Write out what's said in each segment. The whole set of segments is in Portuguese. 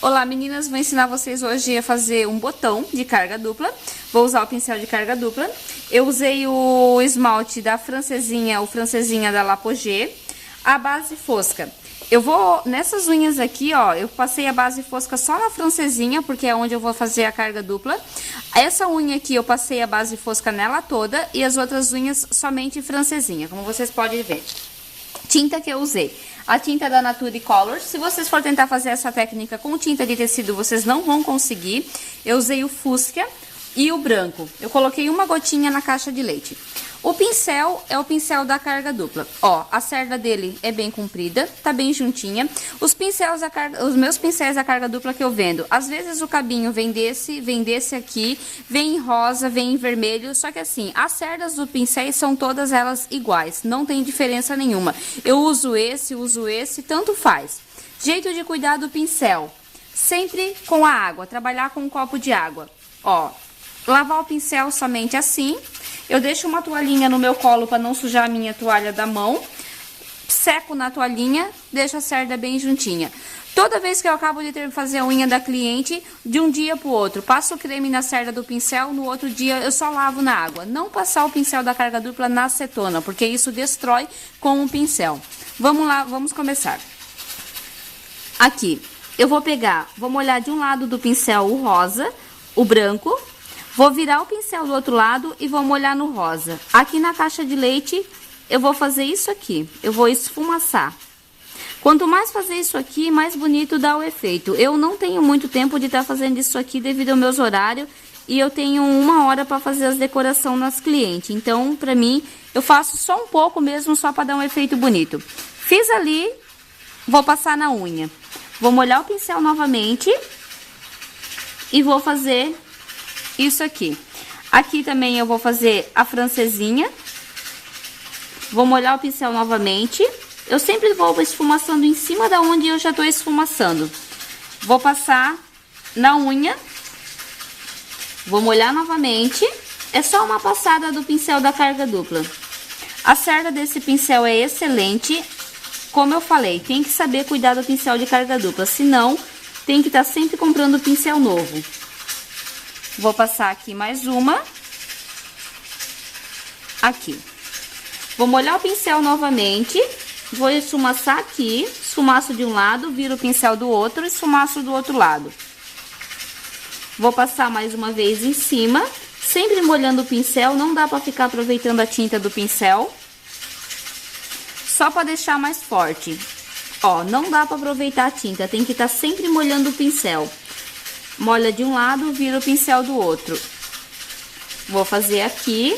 Olá meninas, vou ensinar vocês hoje a fazer um botão de carga dupla. Vou usar o pincel de carga dupla. Eu usei o esmalte da Francesinha, o Francesinha da Lapogee, a base fosca. Eu vou, nessas unhas aqui, ó, eu passei a base fosca só na Francesinha, porque é onde eu vou fazer a carga dupla. Essa unha aqui eu passei a base fosca nela toda e as outras unhas somente Francesinha, como vocês podem ver. Tinta que eu usei, a tinta da Nature Colors. Se vocês for tentar fazer essa técnica com tinta de tecido, vocês não vão conseguir. Eu usei o Fusca e o branco. Eu coloquei uma gotinha na caixa de leite. O pincel é o pincel da carga dupla. Ó, a cerda dele é bem comprida, tá bem juntinha. Os meus pincéis da carga dupla que eu vendo, às vezes o cabinho vem desse aqui, vem em rosa, vem em vermelho, só que assim, as cerdas dos pincéis são todas elas iguais, não tem diferença nenhuma. Eu uso esse, tanto faz. Jeito de cuidar do pincel, sempre com a água, trabalhar com um copo de água. Ó, lavar o pincel somente assim. Eu deixo uma toalhinha no meu colo para não sujar a minha toalha da mão. Seco na toalhinha, deixo a cerda bem juntinha. Toda vez que eu acabo de fazer a unha da cliente, de um dia pro outro, passo o creme na cerda do pincel, no outro dia eu só lavo na água. Não passar o pincel da carga dupla na acetona, porque isso destrói com o pincel. Vamos lá, vamos começar. Aqui, eu vou molhar de um lado do pincel o rosa, o branco. Vou virar o pincel do outro lado e vou molhar no rosa. Aqui na caixa de leite, eu vou fazer isso aqui. Eu vou esfumaçar. Quanto mais fazer isso aqui, mais bonito dá o efeito. Eu não tenho muito tempo de estar fazendo isso aqui devido aos meus horários. E eu tenho 1 hora para fazer as decorações nas clientes. Então, pra mim, eu faço só um pouco mesmo, só para dar um efeito bonito. Fiz ali, vou passar na unha. Vou molhar o pincel novamente. E vou fazer isso aqui. Aqui também eu vou fazer a francesinha. Vou molhar o pincel novamente. Eu sempre vou esfumaçando em cima da onde eu já tô esfumaçando. Vou passar na unha. Vou molhar novamente. É só uma passada do pincel da carga dupla. A cerda desse pincel é excelente. Como eu falei, tem que saber cuidar do pincel de carga dupla. Senão, tem que estar sempre comprando pincel novo. Vou passar aqui mais uma. Aqui. Vou molhar o pincel novamente. Vou esfumaçar aqui. Esfumaço de um lado, viro o pincel do outro e esfumaço do outro lado. Vou passar mais uma vez em cima. Sempre molhando o pincel. Não dá pra ficar aproveitando a tinta do pincel. Só pra deixar mais forte. Ó, não dá pra aproveitar a tinta. Tem que estar sempre molhando o pincel. Molha de um lado, vira o pincel do outro. Vou fazer aqui.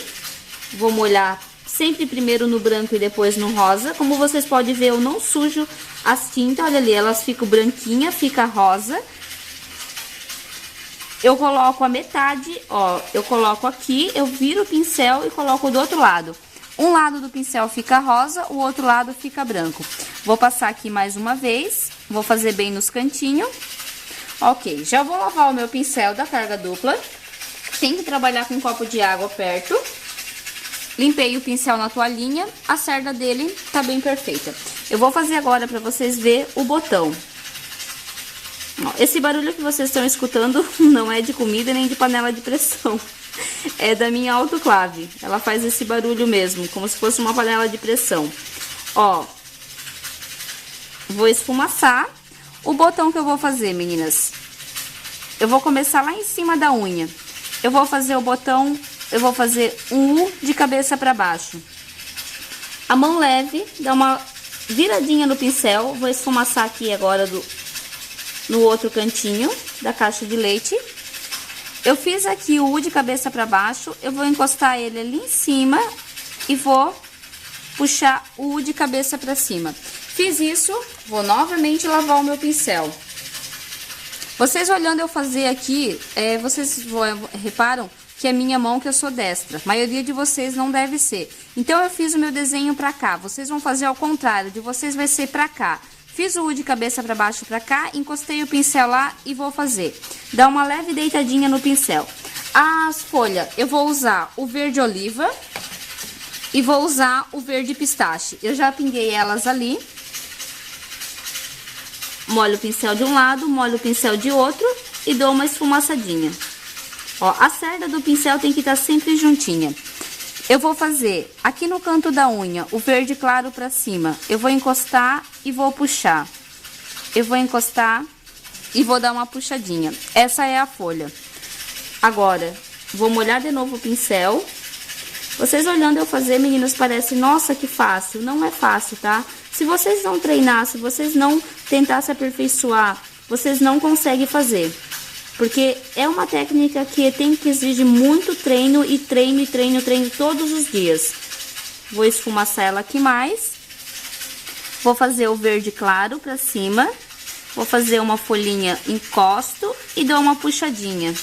Vou molhar sempre primeiro no branco e depois no rosa. Como vocês podem ver, eu não sujo as tintas. Olha ali, elas ficam branquinhas, fica rosa. Eu coloco a metade, ó. Eu coloco aqui, eu viro o pincel e coloco do outro lado. Um lado do pincel fica rosa, o outro lado fica branco. Vou passar aqui mais uma vez. Vou fazer bem nos cantinhos. Ok, já vou lavar o meu pincel da carga dupla. Tem que trabalhar com um copo de água perto. Limpei o pincel na toalhinha. A cerda dele tá bem perfeita. Eu vou fazer agora pra vocês verem o botão. Ó, esse barulho que vocês estão escutando não é de comida nem de panela de pressão. É da minha autoclave. Ela faz esse barulho mesmo, como se fosse uma panela de pressão. Ó, vou esfumaçar. O botão que eu vou fazer, meninas, eu vou começar lá em cima da unha. Eu vou fazer o botão, eu vou fazer um U de cabeça para baixo. A mão leve, dá uma viradinha no pincel. Vou esfumaçar aqui agora no outro cantinho da caixa de leite. Eu fiz aqui o U de cabeça para baixo. Eu vou encostar ele ali em cima e vou puxar o U de cabeça para cima. Fiz isso, vou novamente lavar o meu pincel. Vocês olhando eu fazer aqui, vocês reparam que é minha mão, que eu sou destra. A maioria de vocês não deve ser. Então, eu fiz o meu desenho pra cá. Vocês vão fazer ao contrário, de vocês vai ser pra cá. Fiz o U de cabeça pra baixo pra cá, encostei o pincel lá e vou fazer. Dá uma leve deitadinha no pincel. As folhas, eu vou usar o verde oliva e vou usar o verde pistache. Eu já pinguei elas ali. molho o pincel de um lado, molho o pincel de outro e dou uma esfumaçadinha. Ó, a cerda do pincel tem que estar sempre juntinha. Eu vou fazer aqui no canto da unha o verde claro pra cima. Eu vou encostar e vou puxar. Eu vou encostar e vou dar uma puxadinha. Essa é a folha. Agora, vou molhar de novo o pincel. Vocês olhando eu fazer, meninas, parece, nossa, que fácil. Não é fácil, tá? Se vocês não treinar, se vocês não tentar se aperfeiçoar, vocês não conseguem fazer. Porque é uma técnica que exige muito treino e treino todos os dias. Vou esfumaçar ela aqui mais. Vou fazer o verde claro pra cima. Vou fazer uma folhinha, encosto e dou uma puxadinha.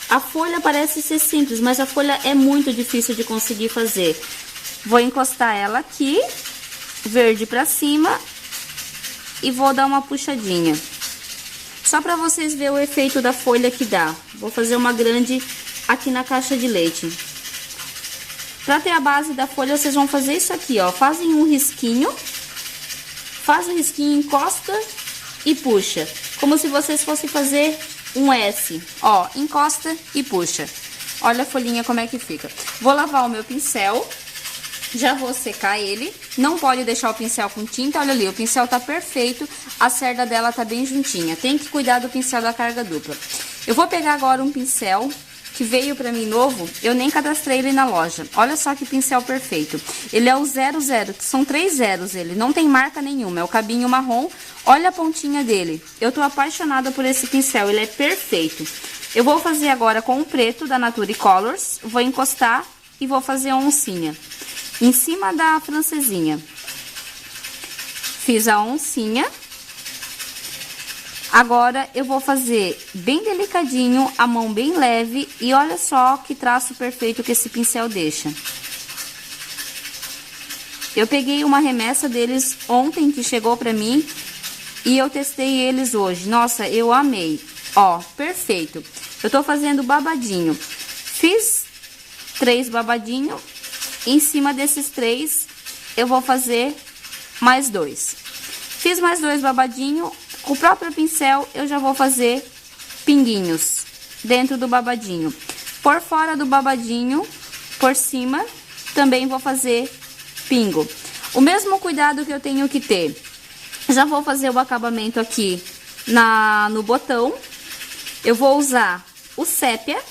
A folha parece ser simples, mas a folha é muito difícil de conseguir fazer. Vou encostar ela aqui, verde pra cima e vou dar uma puxadinha. Só pra vocês verem o efeito da folha que dá. Vou fazer uma grande aqui na caixa de leite. Pra ter a base da folha, vocês vão fazer isso aqui, ó. Fazem um risquinho. Faz um risquinho, encosta e puxa. Como se vocês fossem fazer um S. Ó, encosta e puxa. Olha a folhinha como é que fica. Vou lavar o meu pincel. Já vou secar ele. Não pode deixar o pincel com tinta. Olha ali, o pincel tá perfeito. A cerda dela tá bem juntinha. Tem que cuidar do pincel da carga dupla. Eu vou pegar agora um pincel que veio pra mim novo. Eu nem cadastrei ele na loja. Olha só que pincel perfeito. Ele é o 00, que são 3 zeros ele. Não tem marca nenhuma. É o cabinho marrom. Olha a pontinha dele. Eu tô apaixonada por esse pincel. Ele é perfeito. Eu vou fazer agora com o preto da Nature Colors. Vou encostar e vou fazer a oncinha em cima da francesinha. Fiz a oncinha. Agora eu vou fazer bem delicadinho, a mão bem leve. E olha só que traço perfeito que esse pincel deixa. Eu peguei uma remessa deles ontem que chegou pra mim. E eu testei eles hoje. Nossa, eu amei. Ó, perfeito. Eu tô fazendo babadinho. Fiz 3 babadinhos. Em cima desses 3, eu vou fazer mais 2. Fiz mais 2 babadinhos. Com o próprio pincel, eu já vou fazer pinguinhos dentro do babadinho. Por fora do babadinho, por cima, também vou fazer pingo. O mesmo cuidado que eu tenho que ter. Já vou fazer o acabamento aqui no botão. Eu vou usar o sépia,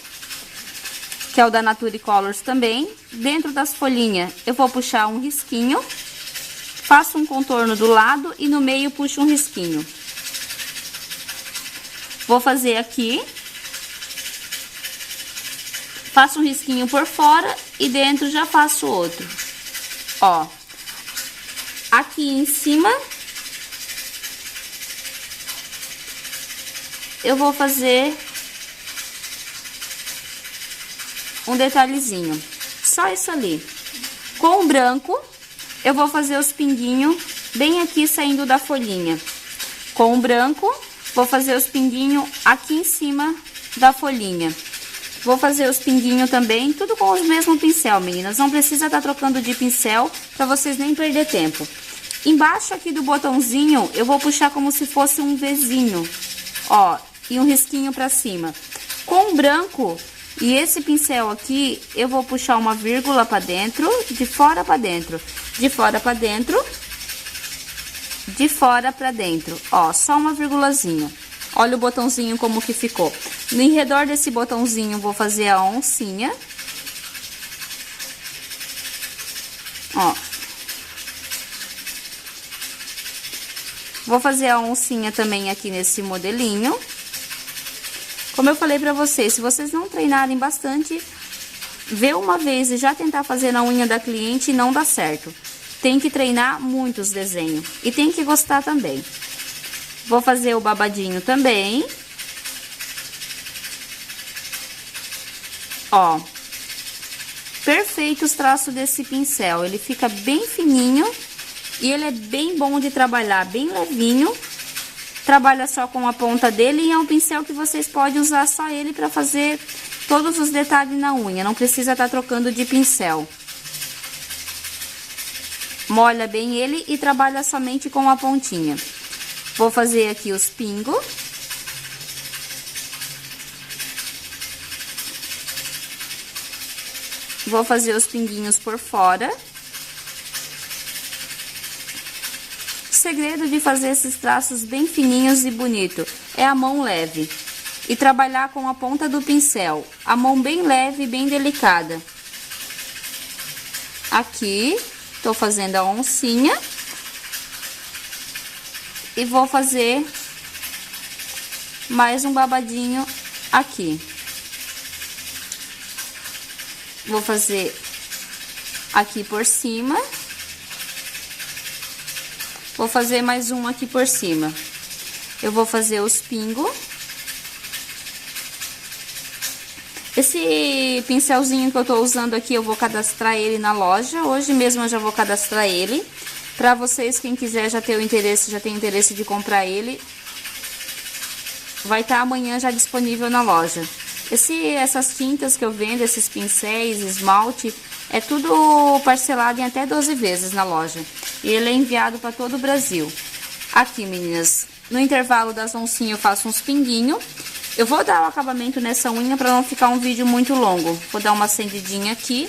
que é o da Nature Colors também. Dentro das folhinhas, eu vou puxar um risquinho. Faço um contorno do lado e no meio puxo um risquinho. Vou fazer aqui. Faço um risquinho por fora e dentro já faço outro. Ó. Aqui em cima, eu vou fazer um detalhezinho. Só isso ali. Com o branco, eu vou fazer os pinguinhos bem aqui saindo da folhinha. Com o branco, vou fazer os pinguinhos aqui em cima da folhinha. Vou fazer os pinguinhos também, tudo com o mesmo pincel, meninas. Não precisa estar trocando de pincel para vocês nem perder tempo. Embaixo aqui do botãozinho, eu vou puxar como se fosse um Vzinho, ó, e um risquinho pra cima. Com o branco e esse pincel aqui, eu vou puxar uma vírgula pra dentro, de fora pra dentro, de fora pra dentro, de fora pra dentro, ó, só uma virgulazinha. Olha o botãozinho como que ficou. No redor desse botãozinho, vou fazer a oncinha. Ó. Vou fazer a oncinha também aqui nesse modelinho. Como eu falei pra vocês, se vocês não treinarem bastante, vê uma vez e já tentar fazer na unha da cliente não dá certo. Tem que treinar muito os desenhos. E tem que gostar também. Vou fazer o babadinho também. Ó. Perfeito os traços desse pincel. Ele fica bem fininho. E ele é bem bom de trabalhar, bem levinho. Trabalha só com a ponta dele e é um pincel que vocês podem usar só ele para fazer todos os detalhes na unha. Não precisa estar trocando de pincel. Molha bem ele e trabalha somente com a pontinha. Vou fazer aqui os pingos. Vou fazer os pinguinhos por fora. O segredo de fazer esses traços bem fininhos e bonito é a mão leve. E trabalhar com a ponta do pincel. A mão bem leve e bem delicada. Aqui, tô fazendo a oncinha. E vou fazer mais um babadinho aqui. Vou fazer aqui por cima. Vou fazer mais um aqui por cima. Eu vou fazer os pingos. Esse pincelzinho que eu tô usando aqui, eu vou cadastrar ele na loja. Hoje mesmo eu já vou cadastrar ele. Pra vocês, quem quiser já tem interesse de comprar ele, vai estar amanhã já disponível na loja. Essas tintas que eu vendo, esses pincéis, esmalte, é tudo parcelado em até 12 vezes na loja. E ele é enviado para todo o Brasil. Aqui, meninas, no intervalo das oncinhas eu faço uns pinguinhos. Eu vou dar o acabamento nessa unha para não ficar um vídeo muito longo. Vou dar uma acendidinha aqui.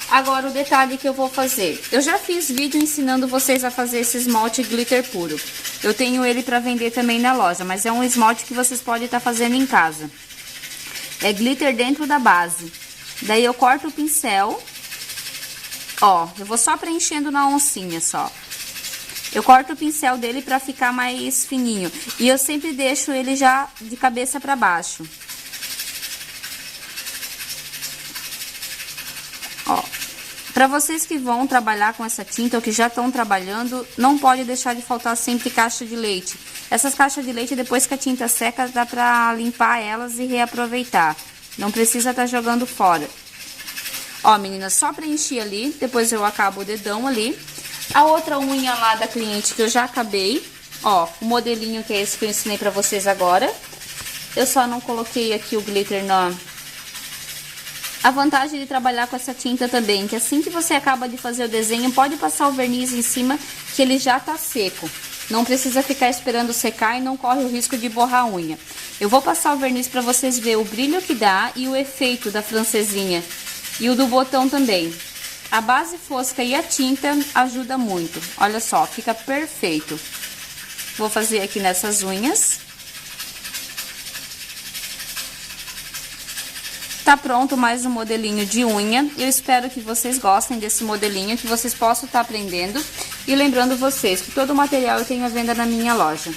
Agora, o detalhe que eu vou fazer. Eu já fiz vídeo ensinando vocês a fazer esse esmalte glitter puro. Eu tenho ele para vender também na loja, mas é um esmalte que vocês podem estar fazendo em casa. É glitter dentro da base. Daí eu corto o pincel. Ó, eu vou só preenchendo na oncinha, só. Eu corto o pincel dele pra ficar mais fininho. E eu sempre deixo ele já de cabeça pra baixo. Ó. Pra vocês que vão trabalhar com essa tinta ou que já estão trabalhando, não pode deixar de faltar sempre caixa de leite. Essas caixas de leite, depois que a tinta seca, dá pra limpar elas e reaproveitar. Não precisa estar jogando fora. Ó, meninas, só preenchi ali, depois eu acabo o dedão ali. A outra unha lá da cliente que eu já acabei, ó, o modelinho que é esse que eu ensinei pra vocês agora. Eu só não coloquei aqui o glitter na... A vantagem de trabalhar com essa tinta também, que assim que você acaba de fazer o desenho, pode passar o verniz em cima, que ele já tá seco. Não precisa ficar esperando secar e não corre o risco de borrar a unha. Eu vou passar o verniz pra vocês verem o brilho que dá e o efeito da francesinha. E o do botão também. A base fosca e a tinta ajuda muito. Olha só, fica perfeito. Vou fazer aqui nessas unhas. Tá pronto mais um modelinho de unha. Eu espero que vocês gostem desse modelinho, que vocês possam estar aprendendo. E lembrando vocês que todo o material eu tenho à venda na minha loja.